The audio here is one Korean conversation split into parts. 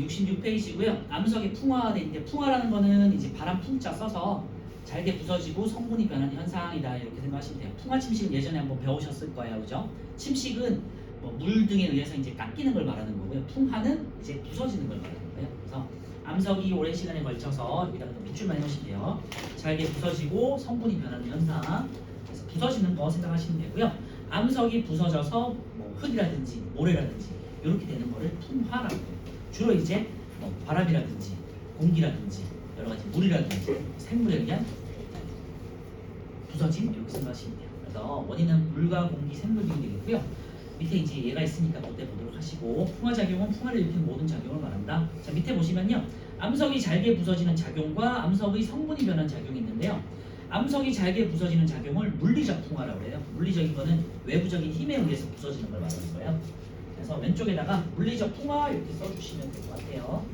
66페이지고요. 암석이 풍화돼 있는데 풍화라는 거는 이제 바람 풍자 써서 잘게 부서지고 성분이 변하는 현상이다 이렇게 생각하시면 돼요. 풍화 침식은 예전에 한번 배우셨을 거예요, 그죠? 침식은 물 등에 의해서 이제 깎이는 걸 말하는 거고요. 풍화는 이제 부서지는 걸 말하는 거예요. 그래서 암석이 오랜 시간에 걸쳐서 여기다가 밑줄만 해놓으시면 돼요. 잘게 부서지고 성분이 변하는 현상. 그래서 부서지는 거 생각하시면 되고요. 암석이 부서져서 흙이라든지 모래라든지 이렇게 되는 거를 풍화라고 해요. 주로 이제 바람이라든지 공기라든지 여러 가지 물이라든지 생물에 의한 부서짐 이렇게 생각하시면 돼요. 그래서 원인은 물과 공기, 생물 등이 되겠고요. 밑에 이제 얘가 있으니까 그때 보도록 하시고 풍화작용은 풍화를 일으키는 모든 작용을 말한다. 자 밑에 보시면요. 암석이 잘게 부서지는 작용과 암석의 성분이 변한 작용이 있는데요. 암석이 잘게 부서지는 작용을 물리적 풍화라고 해요. 물리적인 거는 외부적인 힘에 의해서 부서지는 걸 말하는 거예요. 그래서 왼쪽에다가 물리적 풍화 이렇게 써주시면 될 것 같아요.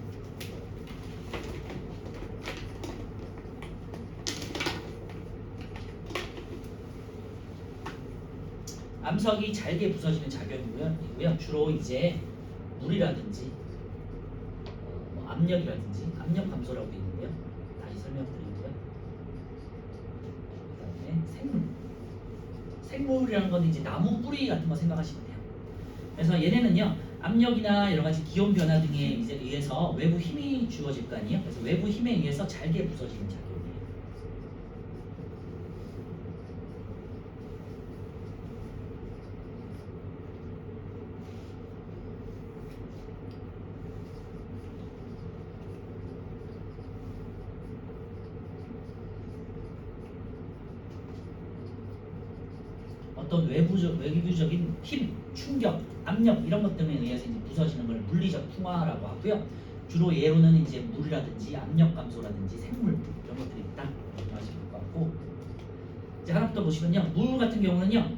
암석이 잘게 부서지는 작용이고요. 주로 이제 물이라든지 압력이라든지 압력 감소라고 되어 있는데요. 다시 설명드리고요. 그다음에 생물이라는 건 이제 나무 뿌리 같은 거 생각하시면 돼요. 그래서 얘네는요 압력이나 여러 가지 기온 변화 등에 이제 의해서 외부 힘이 주어질 거 아니에요. 그래서 외부 힘에 의해서 잘게 부서지는 작용이에요. 어떤 외부적인 힘, 충격, 압력 이런 것 때문에 의해서 이제 부서지는 걸 물리적 풍화라고 하고요. 주로 예로는 이제 물이라든지 압력 감소라든지 생물 이런 것들이 있다 이렇게 하시면 될 것 같고 이제 하나부터 보시면요. 물 같은 경우는요.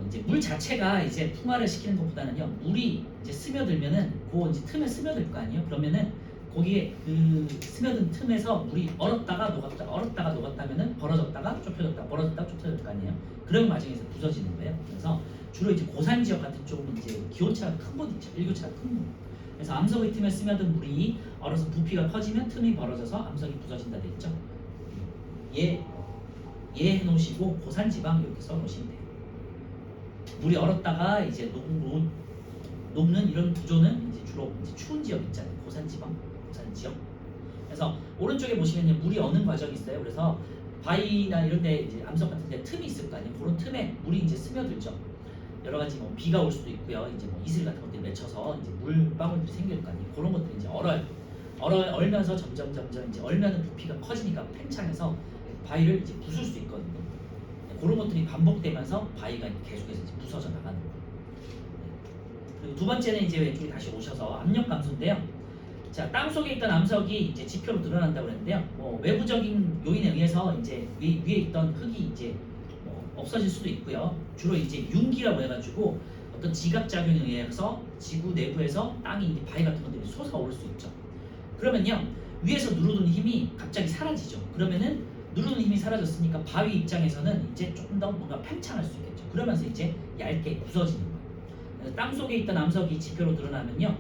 이제 물 자체가 이제 풍화를 시키는 것보다는요. 물이 이제 스며들면은 그 이제 틈에 스며들 거 아니에요. 그러면은 거기에 그 스며든 틈에서 물이 얼었다가 녹았다면은 벌어졌다가 좁혀졌다 벌어졌다가 좁혀질 거 아니에요. 그런 과정에서 부서지는 거예요. 그래서 주로 이제 고산 지역 같은 쪽은 이제 기온차가 큰 곳 있죠. 일교차가 큰 곳. 그래서 암석의 틈에 스며든 물이 얼어서 부피가 커지면 틈이 벌어져서 암석이 부서진다 돼 있죠. 얘 해놓으시고 고산 지방 이렇게 써놓으시면 돼요. 물이 얼었다가 이제 녹는 이런 구조는 이제 주로 이제 추운 지역 있잖아요. 고산 지방, 고산 지역. 그래서 오른쪽에 보시면 물이 어는 과정이 있어요. 그래서 바위나 이런 데 이제 암석 같은 데 틈이 있을 거 아니에요. 그런 틈에 물이 이제 스며들죠. 여러 가지 비가 올 수도 있고요. 이제 이슬 같은 것들이 맺혀서 이제 물방울들이 생길 거 아니에요. 그런 것들이 이제 얼면서 점점 이제 얼면은 부피가 커지니까 팽창해서 바위를 이제 부술 수 있거든요. 그런 것들이 반복되면서 바위가 계속해서 이제 부서져 나가는 거예요. 그리고 두 번째는 이제 왼쪽에 다시 오셔서 압력 감소인데요. 자, 땅 속에 있던 암석이 이제 지표로 드러난다고 그랬는데요. 외부적인 요인에 의해서 이제 위에 있던 흙이 이제 없어질 수도 있고요. 주로 이제 융기라고 해가지고 어떤 지각작용에 의해서 지구 내부에서 땅이 이제 바위 같은 것들이 솟아오를 수 있죠. 그러면요 위에서 누르던 힘이 갑자기 사라지죠. 그러면은 누르는 힘이 사라졌으니까 바위 입장에서는 이제 조금 더 뭔가 팽창할 수 있겠죠. 그러면서 이제 얇게 부서지는 거예요. 땅 속에 있던 암석이 지표로 드러나면요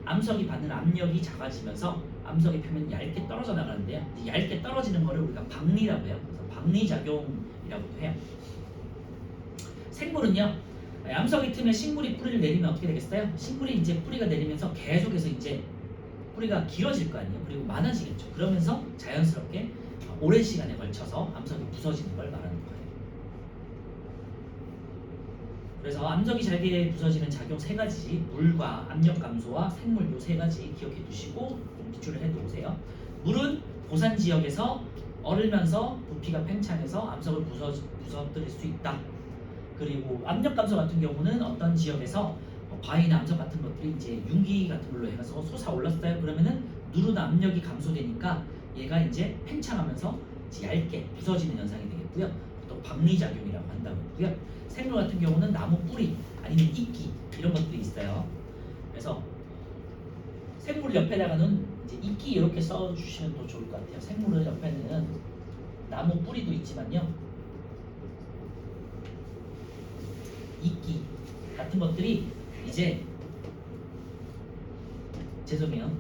암석이 받는 압력이 작아지면서 암석의 표면이 얇게 떨어져 나가는데요. 얇게 떨어지는 거를 우리가 박리라고 해요. 그래서 박리작용이라고도 해요. 생물은요 암석의 틈에 식물이 뿌리를 내리면 어떻게 되겠어요? 식물이 이제 뿌리가 내리면서 계속해서 이제 뿌리가 길어질 거 아니에요. 그리고 많아지겠죠. 그러면서 자연스럽게 오랜 시간에 걸쳐서 암석이 부서지는 걸 말하는 거예요. 그래서 암석이 잘게 부서지는 작용 세 가지, 물과 압력 감소와 생물 요 세 가지 기억해 두시고 기출을 해 놓으세요. 물은 고산 지역에서 얼으면서 부피가 팽창해서 암석을 부서뜨릴 수 있다. 그리고 압력 감소 같은 경우는 어떤 지역에서 바위나 암석 같은 것들이 이제 융기 같은 걸로 해서 솟아올랐어요. 그러면은 누르는 압력이 감소되니까 얘가 이제 팽창하면서 이제 얇게 부서지는 현상이 되겠고요. 또 박리작용이라고 한다고 했고요. 생물 같은 경우는 나무 뿌리 아니면 이끼 이런 것들이 있어요. 그래서 생물 옆에다가는 이제 이끼 이렇게 써주시면 더 좋을 것 같아요. 생물 옆에는 나무 뿌리도 있지만요. 이끼 같은 것들이 이제 죄송해요.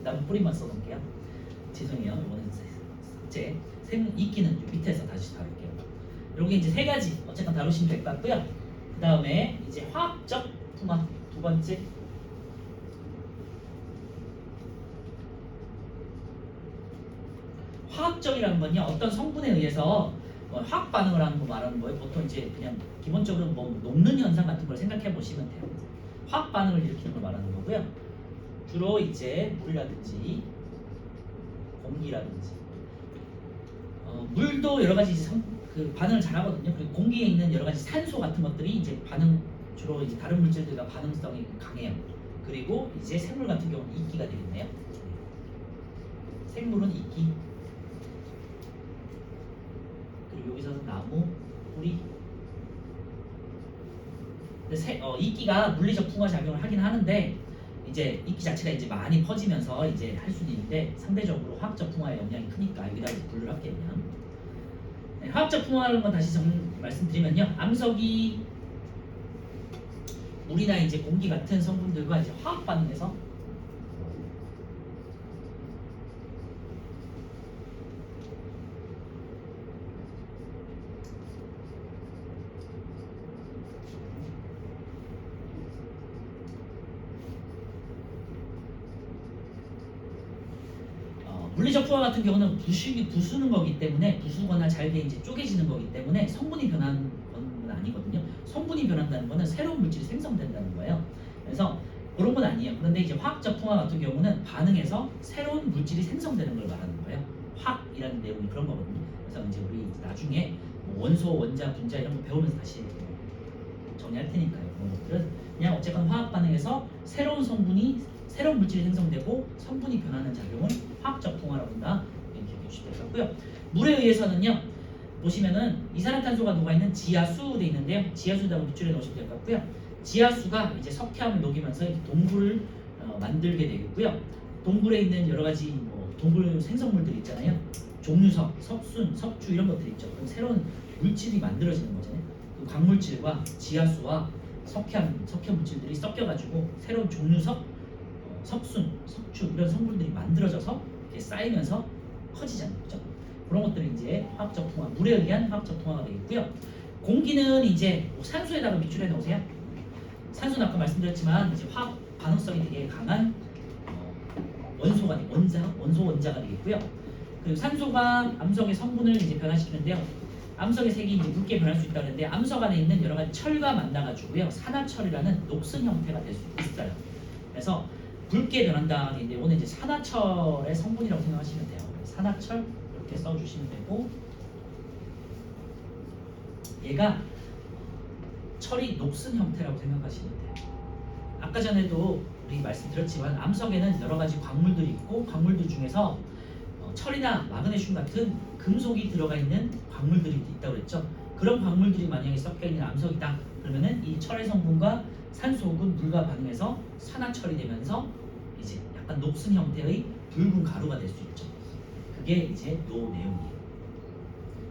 나무 뿌리만 써놓을게요. 죄송해요. 이거는 삭제. 이끼는 좀 밑에서 다시 다룰게요. 여기 이제 세 가지 어쨌든 다루시면 될 것 같고요. 그 다음에 이제 화학적 풍화 두 번째. 화학적이라는 건요 어떤 성분에 의해서 화학 반응을 하는 거 말하는 거예요. 보통 이제 그냥 기본적으로 뭐 녹는 현상 같은 걸 생각해 보시면 돼요. 화학 반응을 일으키는 걸 말하는 거고요. 주로 이제 물이라든지 공기라든지 물도 여러 가지 그 반응을 잘하거든요. 그리고 공기에 있는 여러 가지 산소 같은 것들이 이제 주로 이제 다른 물질들과 반응성이 강해요. 그리고 이제 생물 같은 경우는 이끼가 되겠네요. 생물은 이끼. 그리고 여기서는 나무, 뿌리. 근데 이끼가 물리적 풍화 작용을 하긴 하는데 이제 이끼 자체가 이제 많이 퍼지면서 이제 할 수는 있는데 상대적으로 화학적 풍화의 영향이 크니까 여기다 이제 분류를 할게요. 그냥. 네, 화학적 풍화라는 건 다시 말씀드리면요, 암석이 물이나 이제 공기 같은 성분들과 이제 화학 반응해서 물리적 풍화 같은 경우는 부수는 거기 때문에 부수거나 잘게 이제 쪼개지는 거기 때문에 성분이 변하는 건 아니거든요. 성분이 변한다는 거는 새로운 물질이 생성된다는 거예요. 그래서 그런 건 아니에요. 그런데 이제 화학적 풍화 같은 경우는 반응해서 새로운 물질이 생성되는 걸 말하는 거예요. 화학이라는 내용이 그런 거거든요. 그래서 이제 우리 나중에 뭐 원소, 원자, 분자 이런 거 배우면서 다시 정리할 테니까요. 그런 것들은 그냥 어쨌건 화학 반응에서 새로운 물질이 생성되고 성분이 변하는 작용을 화학적 풍화라고 한다. 이렇게 기억해 주시면 될 것 같고요. 물에 의해서는요. 보시면은 이산화탄소가 녹아있는 지하수 돼 있는데요. 지하수라고 밑줄에 넣으시면 될 것 같고요. 지하수가 이제 석회암을 녹이면서 동굴을 만들게 되겠고요. 동굴에 있는 여러 가지 뭐 동굴 생성물들 있잖아요. 종류석, 석순, 석주 이런 것들이 있죠. 그럼 새로운 물질이 만들어지는 거잖아요. 그 광물질과 지하수와 석회 물질들이 섞여가지고 새로운 종류석, 석순, 석주 이런 성분들이 만들어져서 이렇게 쌓이면서 커지잖아요. 그죠? 그런 것들이 이제 화학적 풍화, 물에 의한 화학적 풍화가 되겠고요. 공기는 이제 산소에다가 밑줄에 넣으세요. 산소는 아까 말씀드렸지만 이제 화학 반응성이 되게 강한 원소가 원소 원자가 되겠고요. 그리고 산소가 암석의 성분을 이제 변화시키는데요. 암석의 색이 이제 붉게 변할 수 있다는데 암석 안에 있는 여러 가지 철과 만나가지고요. 산화철이라는 녹슨 형태가 될 수 있어요. 그래서 붉게 변한다. 근데 오늘 이제 산화철의 성분이라고 생각하시면 돼요. 산화철 이렇게 써주시면 되고 얘가 철이 녹슨 형태라고 생각하시면 돼요. 아까 전에도 우리 말씀드렸지만 암석에는 여러 가지 광물들이 있고 광물들 중에서 철이나 마그네슘 같은 금속이 들어가 있는 광물들이 있다고 그랬죠. 그런 광물들이 만약에 섞여 있는 암석이다. 그러면은 이 철의 성분과 산소 혹은 물과 반응해서 산화철이 되면서 이제 약간 녹슨 형태의 붉은 가루가 될 수 있죠. 그게 이제 요 내용이에요.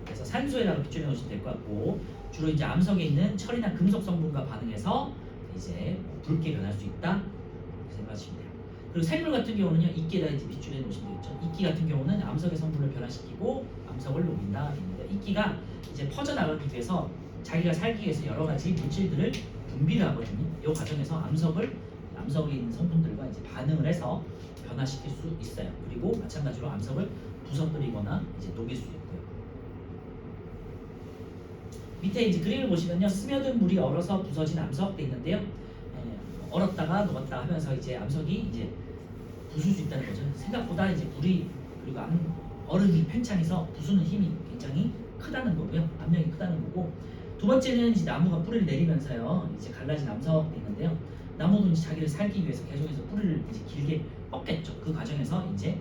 그래서 산소에다가 비춰 놓으시면 될 것 같고 주로 이제 암석에 있는 철이나 금속 성분과 반응해서 이제 붉게 변할 수 있다 이렇게 생각하시면 돼요. 그리고 생물 같은 경우는요 이끼에다 이제 밑줄에 놓으시면 되겠죠. 이끼 같은 경우는 암석의 성분을 변화시키고 암석을 녹인다. 이끼가 이제 퍼져 나가기 위해서 자기가 살기 위해서 여러 가지 물질들을 분비를 하거든요. 이 과정에서 암석에 있는 성분들과 이제 반응을 해서 변화시킬 수 있어요. 그리고 마찬가지로 암석을 부서뜨리거나 이제 녹일 수 있고요. 밑에 이제 그림을 보시면요, 스며든 물이 얼어서 부서진 암석 돼 있는데요. 얼었다가 녹았다 하면서 이제 암석이 이제 부술 수 있다는 거죠. 생각보다 이제 물이 그리고 얼음이 팽창해서 부수는 힘이 굉장히 크다는 거고요. 압력이 크다는 거고. 두 번째는 이제 나무가 뿌리를 내리면서요, 이제 갈라진 암석 돼 있는데요. 나무도 이제 자기를 살기 위해서 계속해서 뿌리를 이제 길게 뻗겠죠. 그 과정에서 이제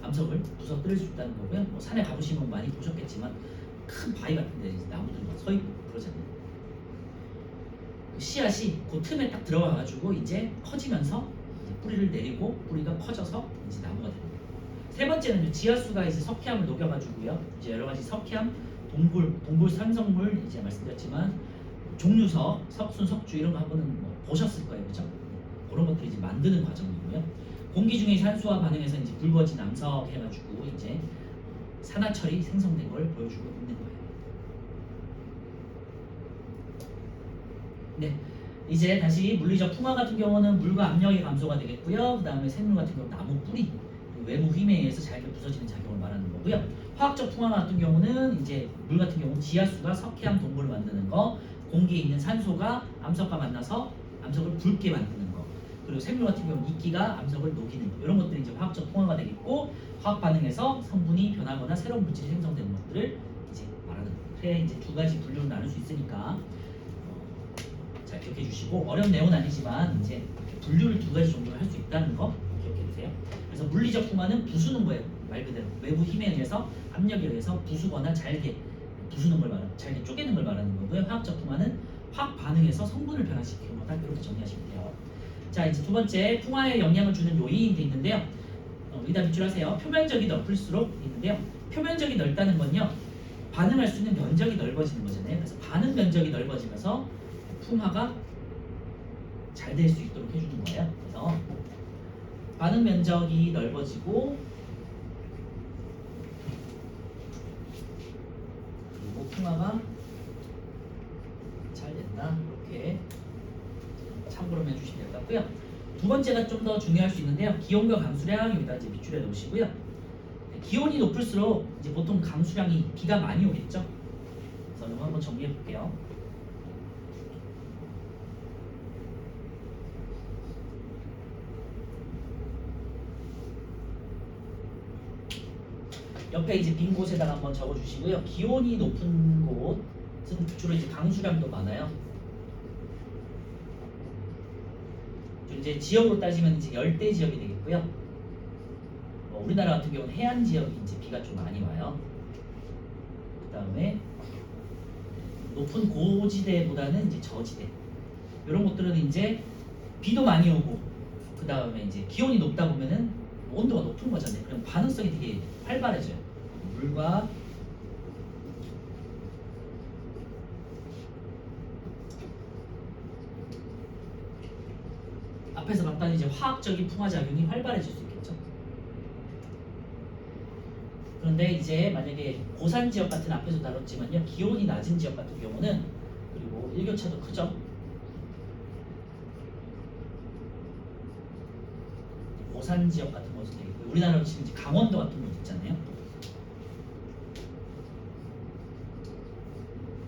암석을 부서뜨릴 수 있다는 거고요. 뭐 산에 가보시면 많이 보셨겠지만 큰 바위 같은데 나무들 막 서 있고 그러잖아요. 그 씨앗이 그 틈에 딱 들어가가지고 이제 커지면서 이제 뿌리를 내리고 뿌리가 커져서 이제 나무가 됩니다. 세 번째는 지하수가 이제 석회암을 녹여가지고요. 이제 여러 가지 석회암, 동굴 산성물 이제 말씀드렸지만 종류석, 석순, 석주 이런 거 한번은 뭐 보셨을 거예요, 그죠? 그런 것들을 이제 만드는 과정이고요. 공기 중의 산소와 반응해서 이제 붉어진 암석 해가지고 이제 산화철이 생성된 걸 보여주고 있는 거예요. 네, 이제 다시 물리적 풍화 같은 경우는 물과 압력의 감소가 되겠고요. 그 다음에 생물 같은 경우 나무 뿌리, 외부 힘에 의해서 잘게 부서지는 작용을 말하는 거고요. 화학적 풍화 같은 경우는 이제 물 같은 경우 지하수가 석회암 동굴을 만드는 거, 공기에 있는 산소가 암석과 만나서 암석을 붉게 만드는 거, 그리고 생물 같은 경우는 이끼가 암석을 녹이는 거, 이런 것들이 이제 화학적 풍화가 되겠고, 화학 반응에서 성분이 변하거나 새로운 물질이 생성되는 것들을 이제 말하는 거예요. 그래 이제 두 가지 분류로 나눌 수 있으니까 잘 기억해 주시고, 어려운 내용은 아니지만 이제 분류를 두 가지 정도로 할 수 있다는 거 기억해 주세요. 그래서 물리적 풍화는 부수는 거예요. 말 그대로 외부 힘에 의해서, 압력에 의해서 부수거나 잘게 부수는 걸 말하는, 잘게 쪼개는 걸 말하는 거고요. 화학적 풍화는 화학 반응에서 성분을 변화시키는 거다. 이렇게 정리하시면 돼요. 자, 이제 두 번째 풍화에 영향을 주는 요인이 돼 있는데요. 의답 밑줄하세요. 표면적이 넓을수록 있는데요. 표면적이 넓다는 건요, 반응할 수 있는 면적이 넓어지는 거잖아요. 그래서 반응 면적이 넓어지면서 풍화가 잘 될 수 있도록 해주는 거예요. 그래서 반응 면적이 넓어지고, 그리고 풍화가 잘 된다. 이렇게 참고로 해주시면 될 것 같고요. 두 번째가 좀 더 중요할 수 있는데요. 기온과 강수량, 여기다 이제 밑줄에 놓으시고요. 기온이 높을수록 이제 보통 강수량이, 비가 많이 오겠죠. 그래서 이거 한번 정리해 볼게요. 옆에 이제 빈 곳에다가 한번 적어주시고요. 기온이 높은 곳은 주로 이제 강수량도 많아요. 이제 지역으로 따지면 이제 열대 지역이 되겠고요. 우리나라 같은 경우는 해안 지역이 이제 비가 좀 많이 와요. 그 다음에 높은 고지대보다는 이제 저지대, 이런 곳들은 이제 비도 많이 오고, 그 다음에 이제 기온이 높다 보면은 온도가 높은 거잖아요. 그럼 반응성이 되게 활발해져요. 물과 앞에서 봤던 이제 화학적인 풍화 작용이 활발해질 수 있겠죠. 그런데 이제 만약에 고산 지역 같은, 앞에서 다뤘지만요, 기온이 낮은 지역 같은 경우는, 그리고 일교차도 크죠. 고산 지역 같은 곳은 되겠고, 우리나라로 지금 이제 강원도 같은 곳 있잖아요.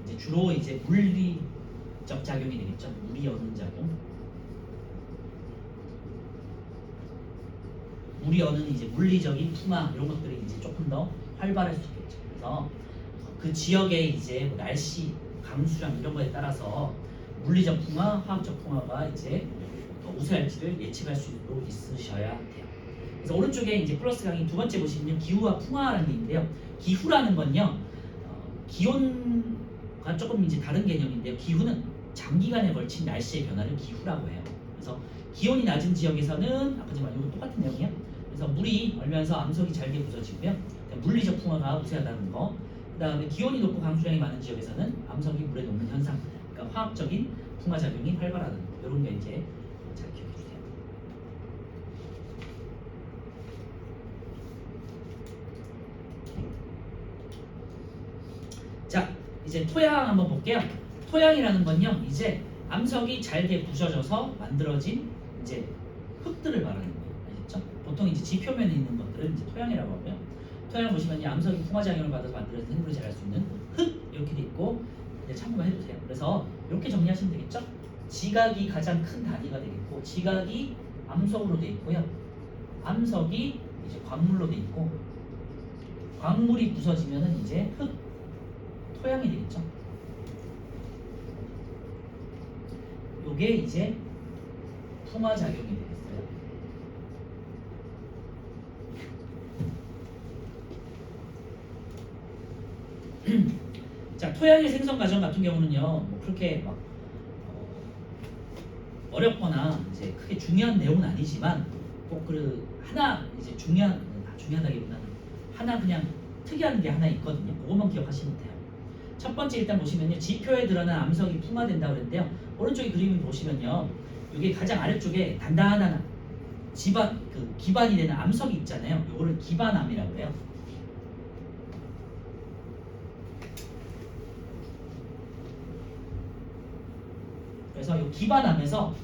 이제 주로 이제 물리적 작용이 되겠죠. 물이 어는 작용. 물이 어는 이제 물리적인 풍화, 이런 것들이 이제 조금 더 활발할 수 있겠죠. 그래서 그 지역의 이제 뭐 날씨, 강수량 이런 거에 따라서 물리적 풍화, 화학적 풍화가 이제 더 우세할지를 예측할 수 있으셔야 돼요. 그래서 오른쪽에 이제 플러스 강의 두 번째 보시면 기후와 풍화라는 게 있는데요. 기후라는 건요, 기온과 조금 이제 다른 개념인데요. 기후는 장기간에 걸친 날씨의 변화를 기후라고 해요. 그래서 기온이 낮은 지역에서는 아까 전에 이거 똑같은 내용이에요. 그래서 물이 얼면서 암석이 잘게 부서지고요. 물리적 풍화가 우세하다는 거. 그 다음에 기온이 높고 강수량이 많은 지역에서는 암석이 물에 녹는 현상, 그러니까 화학적인 풍화 작용이 활발하다는 거. 이런 게 이제 잘 기억해 주세요. 자, 이제 토양 한번 볼게요. 토양이라는 건요, 이제 암석이 잘게 부서져서 만들어진 이제 흙들을 말하는 거예요. 알겠죠? 보통 이제 지표면에 있는 것들은 이제 토양이라고 하고요. 토양 보시면 이 암석이 풍화작용을 받아서 만들어진 생물이 자랄 수 있는 흙, 이렇게 돼 있고, 이제 참고만 해두세요. 그래서 이렇게 정리하시면 되겠죠? 지각이 가장 큰 단위가 되겠고, 지각이 암석으로 돼 있고요. 암석이 이제 광물로 돼 있고, 광물이 부서지면은 이제 흙, 토양이 되겠죠? 요게 이제 풍화작용이 되겠어요. 자, 토양의 생성 과정 같은 경우는요, 뭐 그렇게 막 어렵거나 이제 크게 중요한 내용은 아니지만, 꼭 그 하나 이제 중요하다기보다는 하나 그냥 특이한 게 하나 있거든요. 그것만 기억하시면 돼요. 첫 번째 일단 보시면요, 지표에 드러난 암석이 풍화된다고 그랬는데요. 오른쪽에 그림을 보시면요, 여기 가장 아래쪽에 단단한 기반이 되는 암석이 있잖아요. 요거를 기반암이라고 해요. 그래서 이 기반암에서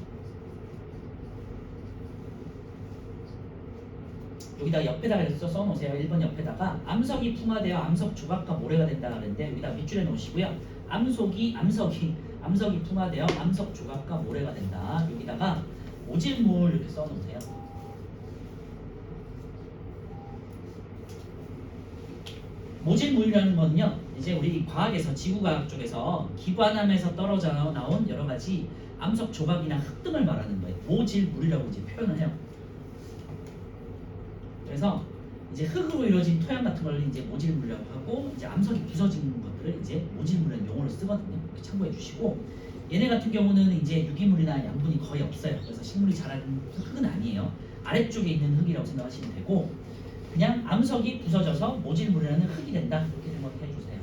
여기다 옆에다가 이렇게 써놓으세요. 1번 옆에다가 암석이 풍화되어 암석 조각과 모래가 된다 그랬는데 여기다 밑줄에 놓으시고요. 암석이 풍화되어 암석 조각과 모래가 된다. 여기다가 모질물 이렇게 써놓으세요. 모질물이라는 거는요, 이제 우리 과학에서 지구과학 쪽에서 기관암에서 떨어져 나온 여러 가지 암석 조각이나 흙 등을 말하는 거예요. 모질물이라고 이제 표현을 해요. 그래서 이제 흙으로 이루어진 토양 같은 걸 이제 모질물이라고 하고, 이제 암석이 부서진 것들을 이제 모질물이라는 용어를 쓰거든요. 이렇게 참고해 주시고, 얘네 같은 경우는 이제 유기물이나 양분이 거의 없어요. 그래서 식물이 자라는 흙은 아니에요. 아래쪽에 있는 흙이라고 생각하시면 되고, 그냥 암석이 부서져서 모질물이라는 흙이 된다. 이렇게 생각해 주세요.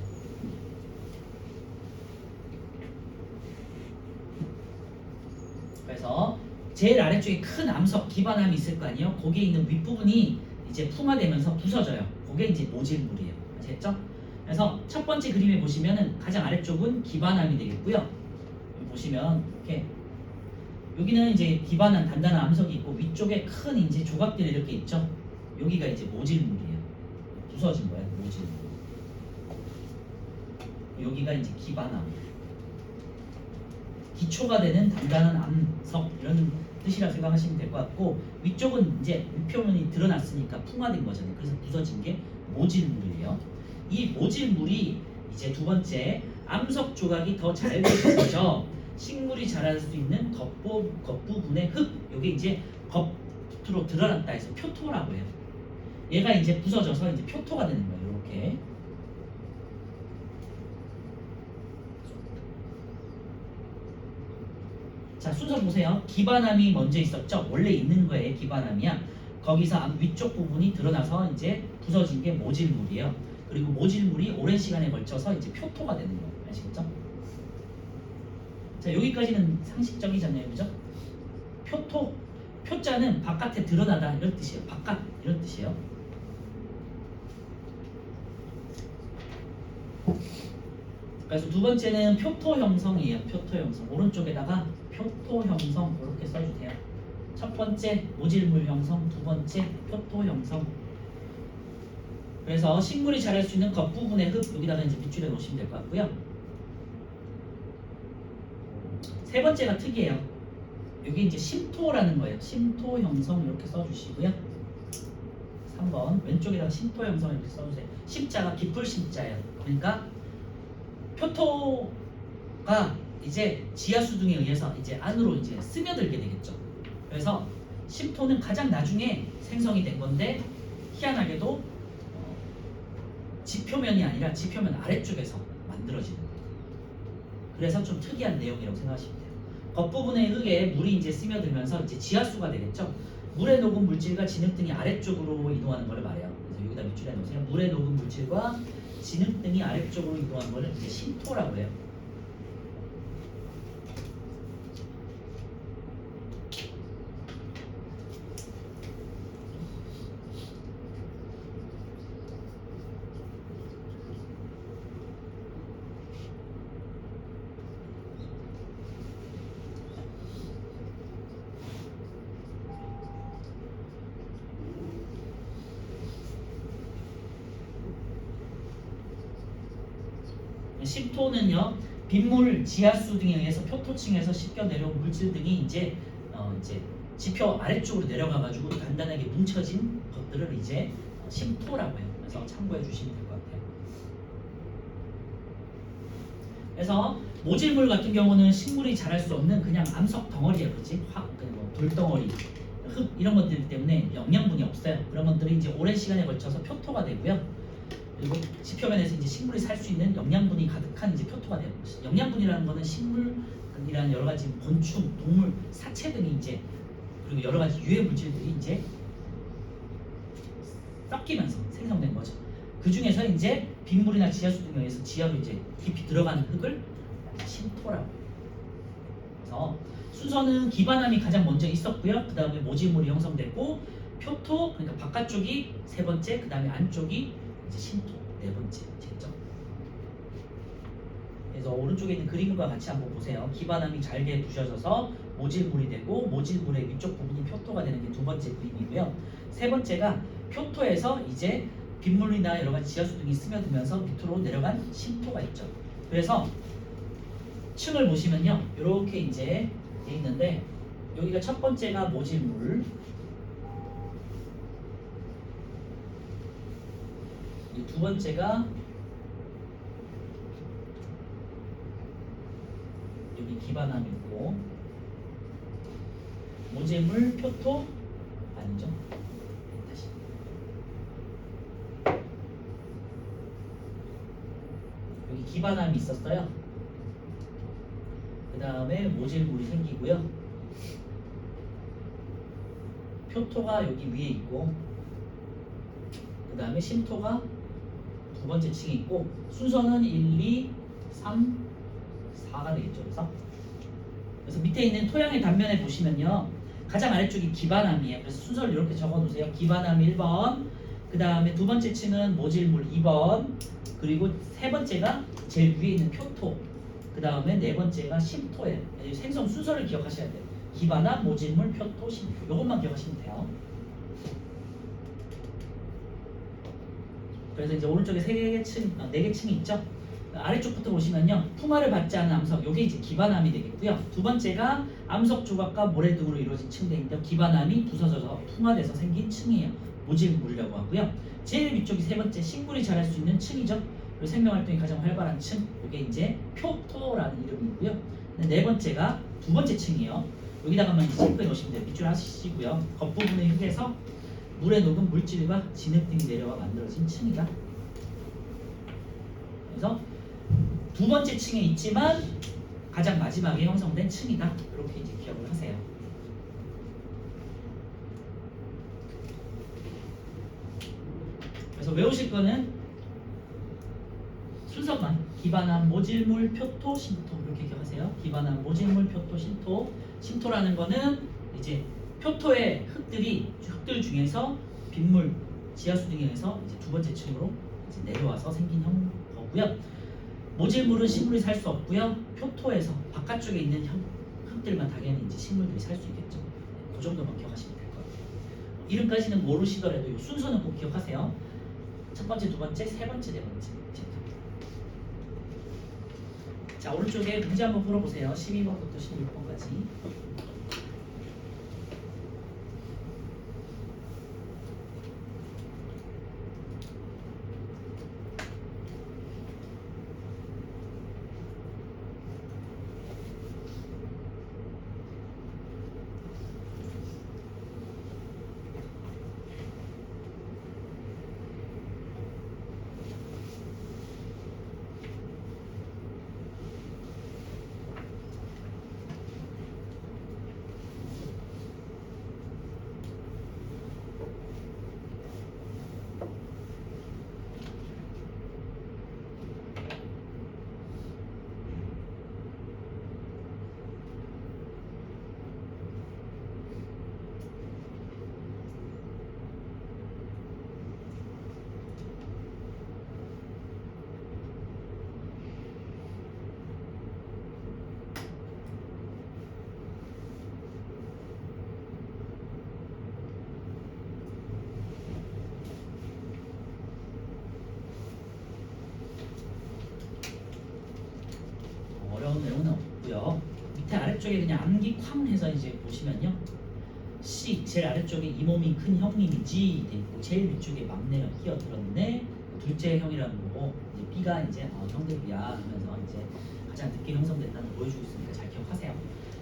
그래서 제일 아래쪽에 큰 암석 기반암이 있을 거 아니에요. 거기에 있는 윗부분이 이제 풍화되면서 부서져요. 그게 이제 모질물이에요. 아시겠죠? 그래서 첫 번째 그림에 보시면은 가장 아래쪽은 기반암이 되겠고요. 여기 보시면 이렇게 여기는 이제 기반암 단단한 암석이 있고, 위쪽에 큰 이제 조각들이 이렇게 있죠. 여기가 이제 모질물이에요. 부서진 거예요. 모질물. 여기가 이제 기반암. 기초가 되는 단단한 암석, 이런 뜻이라 생각하시면 될 것 같고, 위쪽은 이제 윗표면이 드러났으니까 풍화된 거잖아요. 그래서 부서진 게 모질물이에요. 이 모질물이 이제 두 번째, 암석 조각이 더 잘 부서져 식물이 자랄 수 있는 겉부분의 흙, 이게 이제 겉으로 드러났다 해서 표토라고 해요. 얘가 이제 부서져서 이제 표토가 되는 거예요. 이렇게. 자, 순서 보세요. 기반암이 먼저 있었죠. 원래 있는 거에 기반암이야. 거기서 암 위쪽 부분이 드러나서 이제 부서진 게 모질물이에요. 그리고 모질물이 오랜 시간에 걸쳐서 이제 표토가 되는 거예요. 아시겠죠? 자, 여기까지는 상식적이잖아요. 그죠? 표자는 바깥에 드러나다 이런 뜻이에요. 바깥 이런 뜻이에요. 그래서 두 번째는 표토 형성이에요. 표토 형성. 오른쪽에다가 표토 형성 이렇게 써주세요. 첫 번째 모질물 형성, 두 번째 표토 형성. 그래서 식물이 자랄 수 있는 겉부분의 흙, 여기다가 이제 밑줄에 놓으시면 될 것 같고요. 세 번째가 특이해요. 여기 이제 심토라는 거예요. 심토 형성 이렇게 써주시고요. 3번 왼쪽에다가 심토 형성 이렇게 써주세요. 심자가 깊을 심자예요. 그러니까 표토가 이제 지하수 등에 의해서 이제 안으로 이제 스며들게 되겠죠. 그래서 심토는 가장 나중에 생성이 된 건데, 희한하게도 지표면이 아니라 지표면 아래쪽에서 만들어지는 거예요. 그래서 좀 특이한 내용이라고 생각하시면 돼요. 겉부분의 흙에 물이 이제 스며들면서 이제 지하수가 되겠죠. 물에 녹은 물질과 진흙등이 아래쪽으로 이동하는 것을 말해요. 그래서 여기다 밑줄에 놓으세요. 물에 녹은 물질과 진흙등이 아래쪽으로 이동하는 것을 이제 심토라고 해요. 심토는요, 빗물, 지하수 등에 의해서 표토층에서 씻겨 내려온 물질 등이 이제 지표 아래쪽으로 내려가가지고 단단하게 뭉쳐진 것들을 이제 심토라고 해요. 그래서 참고해 주시면 될 것 같아요. 그래서 모질물 같은 경우는 식물이 자랄 수 없는 그냥 암석 덩어리예요, 그렇지? 돌덩어리, 흙 이런 것들 때문에 영양분이 없어요. 그런 것들이 이제 오랜 시간에 걸쳐서 표토가 되고요. 그리고 지표면에서 이제 식물이 살 수 있는 영양분이 가득한 이제 표토가 되는 것이. 영양분이라는 거는 식물이라는 여러 가지 곤충, 동물, 사체 등이 이제, 그리고 여러 가지 유해 물질들이 이제 섞이면서 생성된 거죠. 그 중에서 이제 빗물이나 지하수 등에 의해서 지하로 이제 깊이 들어가는 흙을 심토라고 해요. 그래서 순서는 기반암이 가장 먼저 있었고요. 그 다음에 모질물이 형성됐고 표토 그러니까 바깥쪽이 세 번째, 그 다음에 안쪽이 이제 심토 네 번째 쟁점. 그래서 오른쪽에 있는 그림과 같이 한번 보세요. 기반암이 잘게 부셔져서 모질물이 되고 모질물의 위쪽 부분이 표토가 되는 게 두 번째 그림이고요. 세 번째가 표토에서 이제 빗물이나 여러 가지 지하수 등이 스며들면서 밑으로 내려간 심토가 있죠. 그래서 층을 보시면요, 이렇게 이제 돼 있는데 여기가 첫 번째가 모질물, 이 두 번째가 여기 기반암이 있고 모질물, 표토 아니죠? 다시 여기 기반암이 있었어요. 그 다음에 모질물이 생기고요. 표토가 여기 위에 있고 그 다음에 심토가 두 번째 층에 있고 순서는 1, 2, 3, 4가 되겠죠. 그래서 밑에 있는 토양의 단면에 보시면요. 가장 아래쪽이 기반암이에요. 그래서 순서를 이렇게 적어 놓으세요. 기반암 1번, 그 다음에 두 번째 층은 모질물 2번, 그리고 세 번째가 제일 위에 있는 표토, 그 다음에 네 번째가 심토예요. 생성 순서를 기억하셔야 돼요. 기반암, 모질물, 표토, 심토. 이것만 기억하시면 돼요. 그래서 이제 오른쪽에 네 개 층이 있죠. 아래쪽부터 보시면요, 풍화를 받지 않은 암석, 요게 이제 기반암이 되겠고요. 두 번째가 암석 조각과 모래 등으로 이루어진 층대인데 기반암이 부서져서 풍화돼서 생긴 층이에요. 모질물이라고 하고요. 제일 위쪽이 세 번째 식물이 자랄 수 있는 층이죠. 그리고 생명활동이 가장 활발한 층, 요게 이제 표토라는 이름이고요. 네 번째가 두 번째 층이에요. 여기다가만 이제 체크해 놓으시면 돼요. 밑줄 하시고요. 겉부분에 흙에서 물에 녹은 물질과 진흙 등이 내려와 만들어진 층이다. 그래서 두 번째 층에 있지만 가장 마지막에 형성된 층이다. 이렇게 이제 기억을 하세요. 그래서 외우실 거는 순서만 기반암, 모질물, 표토, 심토 이렇게 기억하세요. 기반암, 모질물, 표토, 심토. 심토라는 거는 이제 표토의 흙들 중에서 빗물, 지하수 등에 의해서 이제 두 번째 층으로 이제 내려와서 생긴 거고요. 모질물은 식물이 살 수 없고요. 표토에서 바깥쪽에 있는 흙들만 당연히 이제 식물들이 살 수 있겠죠. 그 정도만 기억하시면 될 것 같아요. 이름까지는 모르시더라도 이 순서는 꼭 기억하세요. 첫 번째, 두 번째, 세 번째, 네 번째. 자, 오른쪽에 문제 한번 풀어보세요. 12번부터 16번까지. 어려운 내용은 없고요. 밑에 아래쪽에 그냥 암기 쾅 해서 이제 보시면요. C 제일 아래쪽에 이 몸이 큰 형님이 G 돼 있고 제일 위쪽에 막내가 끼어들었네. 둘째 형이라는 거고 이제 B가 이제 형들이야 하면서 이제 가장 늦게 형성됐다는 걸 보여주고 있으니까 잘 기억하세요.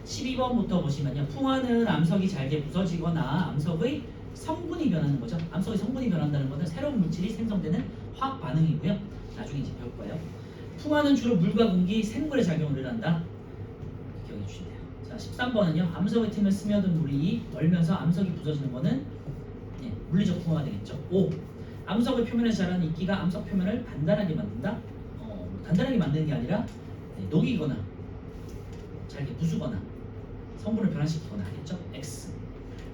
12번부터 보시면요. 풍화는 암석이 잘게 부서지거나 암석의 성분이 변하는 거죠. 암석의 성분이 변한다는 것은 새로운 물질이 생성되는 화학 반응이고요. 나중에 이제 배울 거예요. 풍화는 주로 물과 공기, 생물의 작용을 한다. 기억해 주시면 돼요. 자, 13번은요. 암석의 틈에 스며든 물이 얼면서 암석이 부서지는 거는 물리적 풍화가 되겠죠. 5. 암석의 표면에서 자라는 이끼가 암석 표면을 단단하게 만든다. 단단하게 만드는 게 아니라 녹이거나 잘게 부수거나 성분을 변화시키거나 하겠죠. X.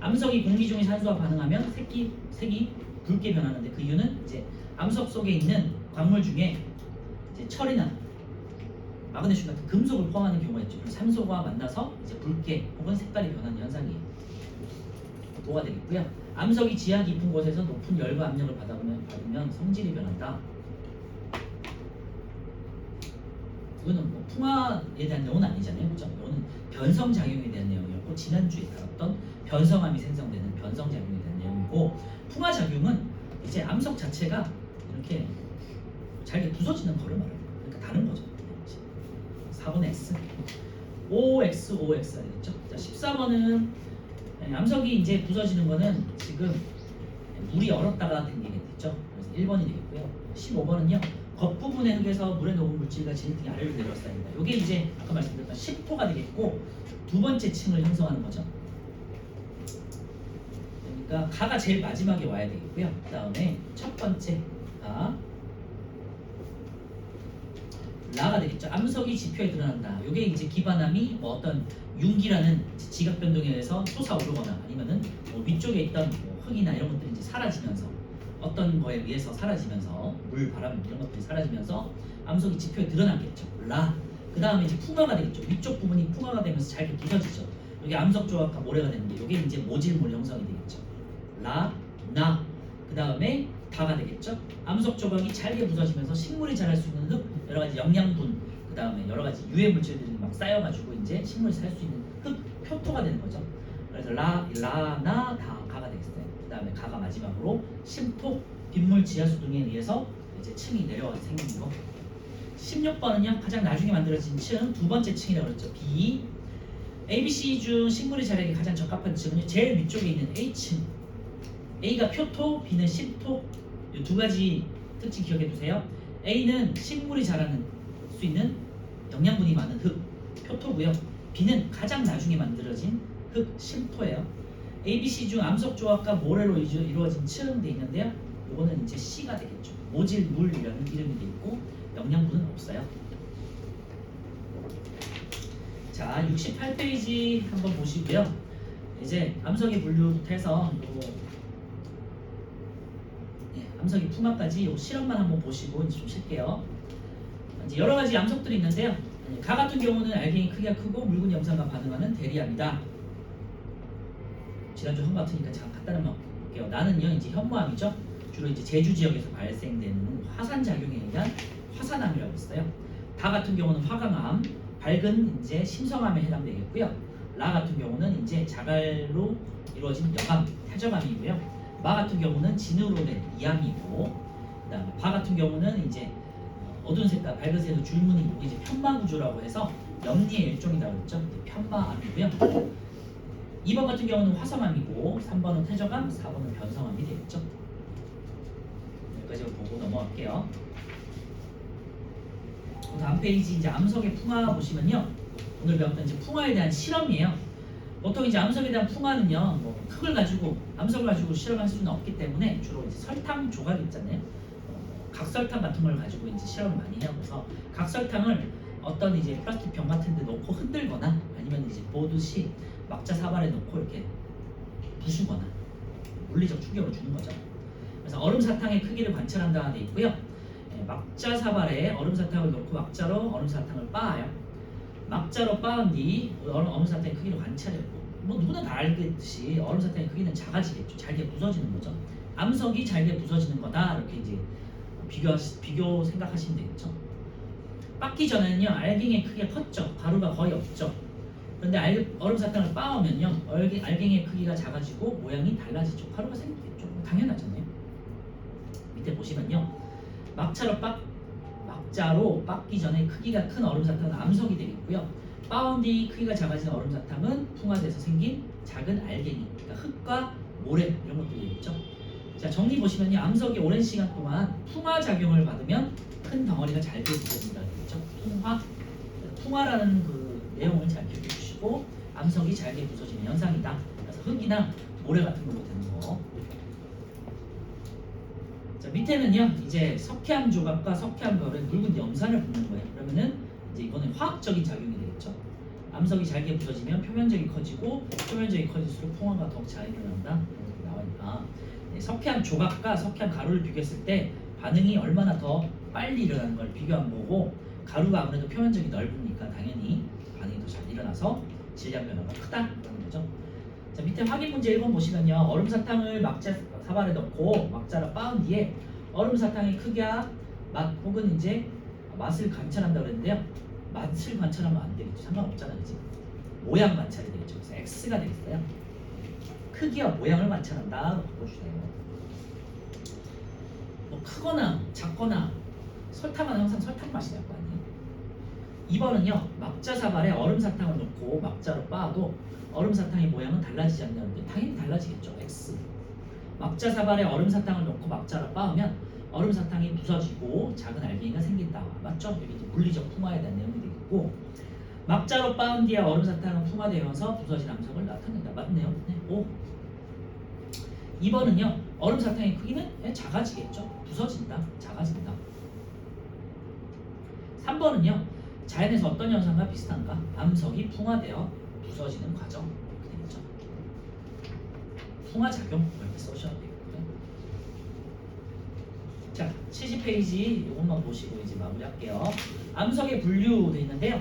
암석이 공기 중에 산소와 반응하면 색이 붉게 변하는데 그 이유는 이제 암석 속에 있는 광물 중에 이제 철이나 마그네슘 같은 금속을 포함하는 경우가 있죠. 그래서 산소가 만나서 이제 붉게 혹은 색깔이 변하는 현상이에요. 도가 되겠고요. 암석이 지하 깊은 곳에서 높은 열과 압력을 받으면 성질이 변한다. 이거는 뭐 풍화에 대한 내용은 아니잖아요, 그렇죠? 이거는 변성 작용에 대한 내용이었고 지난주에 다뤘던 변성암이 생성되는 변성 작용에 대한 내용이고 풍화 작용은 이제 암석 자체가 이렇게 잘게 부서지는 거를 말해요. 그러니까 다른 거죠. 4번의 S, OX가 되겠죠. 자, 14번은 암석이 이제 부서지는 거는 지금 물이 얼었다가 된 게 되겠죠. 그래서 1번이 되겠고요. 15번은요. 겉부분의 흙에서 물에 녹은 물질과 진흙이 아래로 내려왔습니다. 이게 이제 아까 말씀드렸던 10토가 되겠고 두 번째 층을 형성하는 거죠. 그러니까 가가 제일 마지막에 와야 되겠고요. 그 다음에 첫 번째 가 라가 되겠죠. 암석이 지표에 드러난다. 이게 이제 기반암이 뭐 어떤 융기라는 지각 변동에 의해서 솟아오르거나 아니면은 뭐 위쪽에 있던 뭐 흙이나 이런 것들이 이제 사라지면서 어떤 거에 의해서 사라지면서 물, 바람 이런 것들이 사라지면서 암석이 지표에 드러나겠죠. 라. 그 다음에 이제 풍화가 되겠죠. 위쪽 부분이 풍화가 되면서 잘게 부서지죠. 여기 암석 조각과 모래가 되는데 이게 이제 모질물 형성이 되겠죠. 라, 나. 그 다음에 다가 되겠죠. 암석 조각이 잘게 부서지면서 식물이 자랄 수 있는 흙, 여러 가지 영양분, 그 다음에 여러 가지 유해 물질들이 막 쌓여가지고 이제 식물이 살 수 있는 흙, 표토가 되는 거죠. 그래서 라, 나, 다, 가가 되겠어요. 그 다음에 가가 마지막으로 심토, 빗물, 지하수 등에 의해서 이제 층이 내려와서 생기는 거. 16번은요 가장 나중에 만들어진 층 두 번째 층이라고 그랬죠. B. ABC 중 식물이 자라기 가장 적합한 층은 제일 위쪽에 있는 A층. A가 표토, B는 심토. 이 두 가지 특징 기억해 두세요. A는 식물이 자라는 수 있는 영양분이 많은 흙, 표토고요. B는 가장 나중에 만들어진 흙, 심토예요. ABC 중 암석 조각과 모래로 이루어진 층 돼 있는데요. 이거는 이제 C가 되겠죠. 모질물이라는 이름이 돼 있고 영양분은 없어요. 자, 68페이지 한번 보시고요. 이제 암석의 분류부터 해서 암석의 풍화까지 요 실험만 한번 보시고 이제 좀 쉴게요. 이제 여러 가지 암석들이 있는데요. 가 같은 경우는 알갱이 크기가 크고 묽은 염산과 반응하는 대리암이다. 지난주 한 거 같으니까 잠깐 간단한 볼게요. 나는요 이제 현무암이죠. 주로 이제 제주 지역에서 발생되는 화산 작용에 의한 화산암이라고 했어요. 다 같은 경우는 화강암, 밝은 이제 심성암에 해당되겠고요. 라 같은 경우는 이제 자갈로 이루어진 여암, 태적암이고요. 마 같은 경우는 진으로 된 이암이고, 그다음에 바 같은 경우는 이제 어두운 색깔, 밝은 색으로 줄무늬, 이게 이제 편마구조라고 해서 염리의 일종이라고 했죠. 편마암이고요. 2번 같은 경우는 화성암이고, 3번은 태적암, 4번은 변성암이 되겠죠. 여기까지 보고 넘어갈게요. 다음 페이지 이제 암석의 풍화 보시면요. 오늘 배웠던 이제 풍화에 대한 실험이에요. 보통 이제 암석에 대한 풍화는요, 뭐 흙을 가지고 암석을 가지고 실험할 수는 없기 때문에 주로 이제 설탕 조각 있잖아요. 각설탕 같은 걸 가지고 이제 실험을 많이 해요. 그래서 각설탕을 어떤 이제 플라스틱 병 같은데 놓고 흔들거나 아니면 이제 보듯이 막자 사발에 놓고 이렇게 부수거나 물리적 충격을 주는 거죠. 그래서 얼음 사탕의 크기를 관찰한다 돼 있고요. 막자 사발에 얼음 사탕을 놓고 막자로 얼음 사탕을 빻아요. 막자로 빻은 뒤 얼음 사탕의 크기를 관찰해요. 뭐 누구나 다 알겠듯이 얼음 사탕의 크기는 작아지겠죠. 잘게 부서지는 거죠. 암석이 잘게 부서지는 거다. 이렇게 이제 비교 생각하시면 되겠죠. 빻기 전에는요 알갱이의 크기가 컸죠. 가루가 거의 없죠. 그런데 얼음 사탕을 빻으면요 알갱이의 크기가 작아지고 모양이 달라지죠. 가루가 생기겠죠. 당연하잖아요. 밑에 보시면요 막자로 빻기 전에 크기가 큰 얼음 사탕은 암석이 되겠고요. 빻은 뒤 크기가 작아진 얼음 사탕은 풍화돼서 생긴 작은 알갱이, 그러니까 흙과 모래 이런 것들이 되겠죠. 자, 정리 보시면요 암석이 오랜 시간 동안 풍화 작용을 받으면 큰 덩어리가 잘게 부서진다 그랬죠. 풍화라는 그 내용을 잘 기억해 주시고 암석이 잘게 부서지는 현상이다. 그래서 흙이나 모래 같은 걸로 되는 거. 자, 밑에는요 이제 석회암 조각과 석회암 거울에 묽은 염산을 붓는 거예요. 그러면은 이제 이거는 화학적인 작용이 되겠죠. 암석이 잘게 부서지면 표면적이 커지고 표면적이 커질수록 풍화가 더욱 잘 일어난다. 이렇게 나와있다. 네, 석회암 조각과 석회암 가루를 비교했을 때 반응이 얼마나 더 빨리 일어나는 걸 비교한 거고 가루가 아무래도 표면적이 넓으니까 당연히 반응이 더 잘 일어나서 질량 변화가 크다라는 거죠. 자, 밑에 확인 문제 1번 보시면요. 얼음 사탕을 막자 사발에 넣고 막자로 빻은 뒤에 얼음 사탕의 크기와 맛 혹은 이제 맛을 관찰한다고 그랬는데요. 맛을 관찰하면 안 되겠죠. 상관없잖아, 그지? 모양 관찰이 되겠죠. 그래서 X가 되겠어요. 크기와 모양을 관찰한다. 바꿔주세요. 뭐 크거나 작거나 설탕은 항상 설탕 맛이 날 거 아니에요. 2번은요. 막자 사발에 얼음 사탕을 넣고 막자로 빻아도 얼음 사탕의 모양은 달라지지 않냐는데 당연히 달라지겠죠. X. 막자 사발에 얼음 사탕을 넣고 막자로 빻으면 얼음 사탕이 부서지고 작은 알갱이가 생긴다. 맞죠? 여기 이제 물리적 풍화에 대한 내용이 되겠고 막자로 빻은 뒤에 얼음 사탕은 풍화되면서 부서진 암석을 나타낸다. 맞네요. 네. 오. 2번은요. 얼음 사탕의 크기는 작아지겠죠. 부서진다. 작아진다. 3번은요. 자연에서 어떤 현상과 비슷한가? 암석이 풍화되어 부서지는 과정. 이렇게 되겠죠. 풍화작용 이렇게 써주셔야 되겠고요. 자, 70페이지 이것만 보시고 이제 마무리할게요. 암석의 분류되어 있는데요.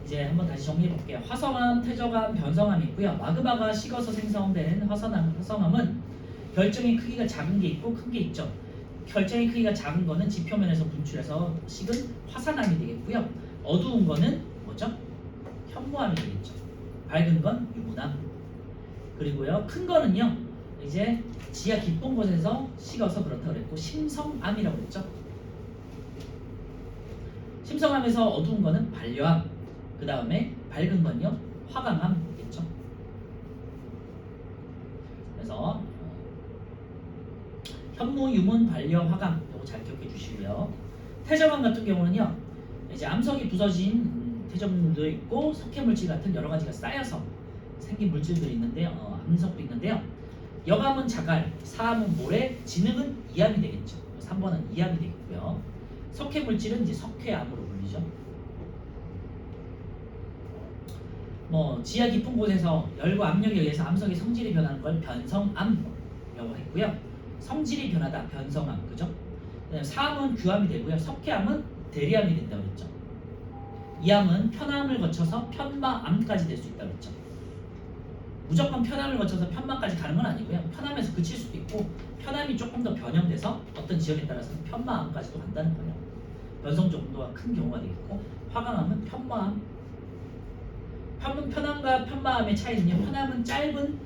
이제 한번 다시 정리해 볼게요. 화성암, 퇴적암, 변성암이 있고요. 마그마가 식어서 생성된 화성암은 결정의 크기가 작은 게 있고 큰 게 있죠. 결정의 크기가 작은 거는 지표면에서 분출해서 식은 화산암이 되겠고요. 어두운 거는 뭐죠? 현무암이 되겠죠. 밝은 건 유문암. 그리고요, 큰 거는요, 이제 지하 깊은 곳에서 식어서 그렇다고 그랬고 심성암이라고 그랬죠. 심성암에서 어두운 거는 반려암. 그 다음에 밝은 건요, 화강암이겠죠. 그래서 현무, 유문, 반려, 화강 이거 잘 기억해 주시고요. 퇴적암 같은 경우는요, 이제 암석이 부서진 퇴적물도 있고 석회물질 같은 여러 가지가 쌓여서 생긴 물질들이 있는데요. 암석도 있는데요. 여감은 자갈, 사암은 모래, 진흙은 이암이 되겠죠. 3번은 이암이 되겠고요. 석회물질은 이제 석회암으로 불리죠. 뭐 지하 깊은 곳에서 열과 압력에 의해서 암석의 성질이 변하는 걸 변성암이라고 했고요. 성질이 변하다, 변성암, 그죠? 사암은 규암이 되고요. 석회암은 대리암이 된다고 그랬죠. 이암은 편암을 거쳐서 편마암까지 될 수 있다고 그랬죠. 무조건 편암을 거쳐서 편마까지 가는 건 아니고요. 편암에서 그칠 수도 있고 편암이 조금 더 변형돼서 어떤 지역에 따라서는 편마암까지도 간다는 거예요. 변성 정도가 큰 경우가 되겠고 화강암은 편마암. 편암과 편마암의 차이는요. 편암은 짧은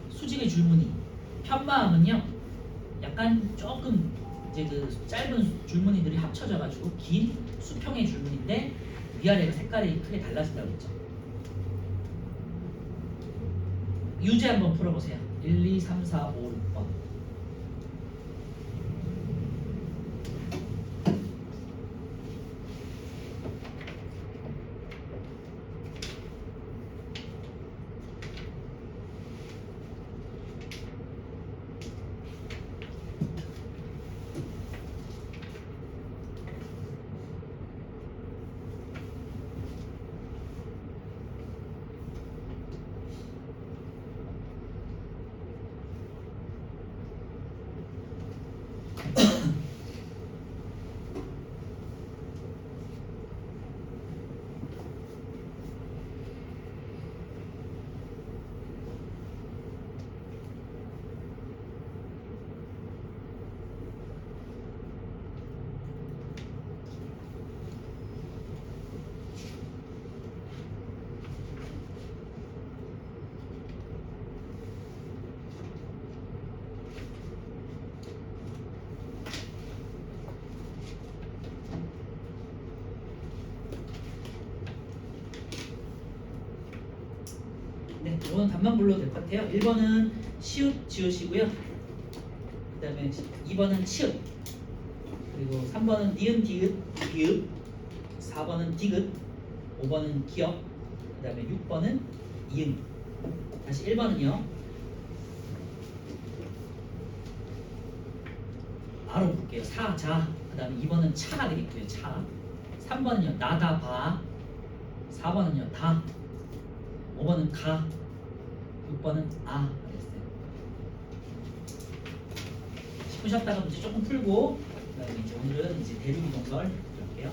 수직의 줄무늬, 편마암은요 약간 조금 이제 그 짧은 줄무늬들이 합쳐져가지고 긴 수평의 줄무늬인데 위아래가 색깔이 크게 달라진다고 했죠. 유제 한번 풀어보세요. 1, 2, 3, 4, 5, 6번. 네, 이거는 답만 불러도 될 것 같아요. 1번은 시읒, 지읒이고요. 그 다음에 2번은 치읒, 그리고 3번은 니은, 디귿, 비읍, 4번은 디귿, 5번은 기역, 그 다음에 6번은 이응. 다시 1번은요. 바로 볼게요. 사, 자, 그 다음에 2번은 차가 되겠고요. 차. 3번은요. 나다, 바. 4번은요. 다. 5번은 가, 6번은 아 됐어요. 10분 쉬었다가 문제 조금 풀고 그다음에 이제 오늘은 이제 대륙이동설 들어갈게요.